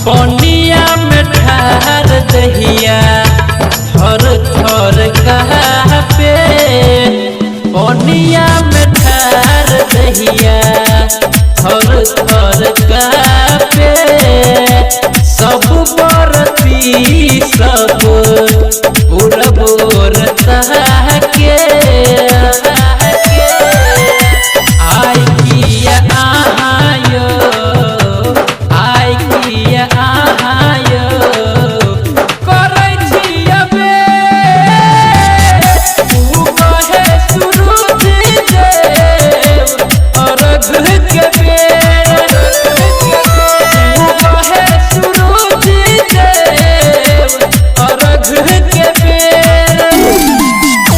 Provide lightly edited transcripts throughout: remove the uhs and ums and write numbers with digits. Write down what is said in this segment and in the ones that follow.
पनिया में ठार दहिया थर थर कहा पे पनिया में ठार दहिया थर थर कहा पे सब बरती सब पूरा बोर के आई किया आयो आई किया आयो करै छी अबे तू कहे शुरू देव अर्घ के बेर तू कहे शुरू देव अर्घ के बेर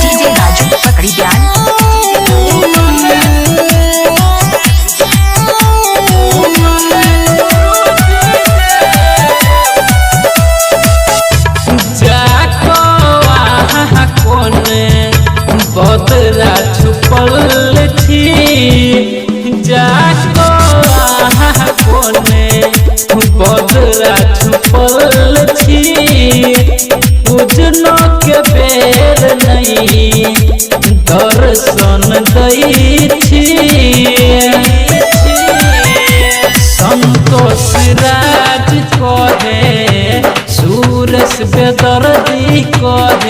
डीजे राजू पकड़ी ध्यान बदरा छुपल छी जाको कोने बदरा छुपल छी पूजनो के बेर नहीं दर्शन दै छी संतोष राज कहे सूरज बेदर्दी कहे